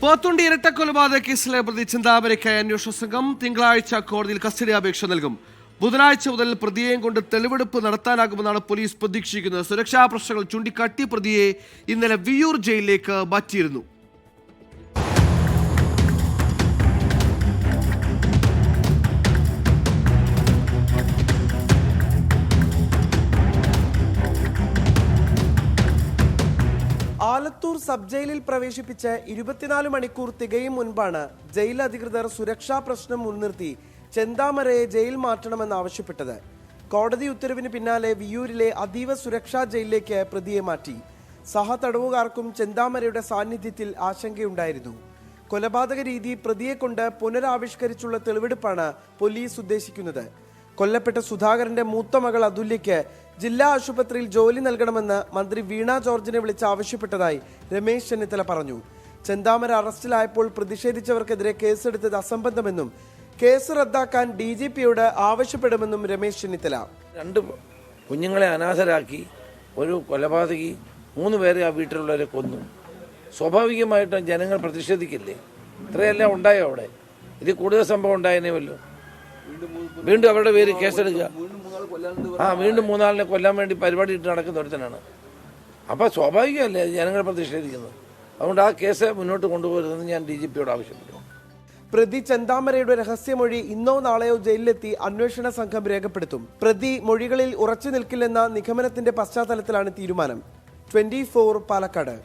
പോത്തുണ്ടി ഇരട്ടക്കൊലപാതക കേസിലെ പ്രതി ചിന്താമരയ്ക്കായി അന്വേഷണ സംഘം തിങ്കളാഴ്ച കോടതിയിൽ കസ്റ്റഡി അപേക്ഷ നൽകും. ബുധനാഴ്ച മുതൽ പ്രതിയെയും കൊണ്ട് തെളിവെടുപ്പ് നടത്താനാകുമെന്നാണ് പോലീസ് പ്രതീക്ഷിക്കുന്നത്. സുരക്ഷാ പ്രശ്നങ്ങൾ ചൂണ്ടിക്കാട്ടി പ്രതിയെ ഇന്നലെ വിയ്യൂർ ജയിലിലേക്ക് മാറ്റിയിരുന്നു. ആലത്തൂർ സബ് ജയിലിൽ പ്രവേശിപ്പിച്ച് 24 മണിക്കൂർ തികയും മുൻപാണ് ജയിൽ അധികൃതർ സുരക്ഷാ പ്രശ്നം മുൻനിർത്തി ചെന്താമരയെ ജയിൽ മാറ്റണമെന്നാവശ്യപ്പെട്ടത്. കോടതി ഉത്തരവിന് പിന്നാലെ വിയ്യൂരിലെ അതീവ സുരക്ഷാ ജയിലിലേക്ക് പ്രതിയെ മാറ്റി. സഹ തടവുകാർക്കും ചെന്താമരയുടെ സാന്നിധ്യത്തിൽ ആശങ്കയുണ്ടായിരുന്നു. കൊലപാതക രീതി പ്രതിയെ കൊണ്ട് പുനരാവിഷ്കരിച്ചുള്ള തെളിവെടുപ്പാണ് പോലീസ് ഉദ്ദേശിക്കുന്നത്. കൊല്ലപ്പെട്ട സുധാകരന്റെ മൂത്ത മകൾ അതുല്യയ്ക്ക് ജില്ലാ ആശുപത്രിയിൽ ജോലി നൽകണമെന്ന് മന്ത്രി വീണ ജോർജിനെ വിളിച്ച് ആവശ്യപ്പെട്ടതായി രമേശ് ചെന്നിത്തല പറഞ്ഞു. ചെന്താമര അറസ്റ്റിലായപ്പോൾ പ്രതിഷേധിച്ചവർക്കെതിരെ കേസെടുത്തത് അസംബന്ധമെന്നും കേസ് റദ്ദാക്കാൻ DGPയോട് ആവശ്യപ്പെടുമെന്നും രമേശ് ചെന്നിത്തല. 2 കുഞ്ഞുങ്ങളെ അനാഥരാക്കി ഒരു കൊലപാതകി 3 പേരെ ആ വീട്ടിലുള്ളവരെ കൊന്നു. സ്വാഭാവികമായിട്ടും ജനങ്ങൾ പ്രതിഷേധിക്കില്ലേ? ഇത്രയെല്ലാം ഉണ്ടായോ അവിടെ? ഇതിൽ കൂടുതൽ സംഭവം ഉണ്ടായനേമല്ലോ. വീണ്ടും അവരുടെ പേര് കേസെടുക്കുക. വീണ്ടും 3 ആളിനെ കൊല്ലാൻ വേണ്ടി പരിപാടി ഇട്ട് നടക്കുന്ന ഒരുത്തനാണ്. അപ്പോൾ സ്വാഭാവികമല്ലേ ജനങ്ങൾ പ്രതിഷേധിക്കുന്നത്. അതുകൊണ്ട് ആ കേസ് മുന്നോട്ട് കൊണ്ടുപോകരുതെന്ന് ഞാൻ DGPയോട് ആവശ്യപ്പെട്ടു. പ്രതി ചെന്താമരയുടെ രഹസ്യമൊഴി ഇന്നോ നാളെയോ ജയിലിലെത്തി അന്വേഷണ സംഘം രേഖപ്പെടുത്തും. പ്രതി മൊഴികളിൽ ഉറച്ചു നിൽക്കില്ലെന്ന നിഗമനത്തിന്റെ പശ്ചാത്തലത്തിലാണ് തീരുമാനം. 24 പാലക്കാട്.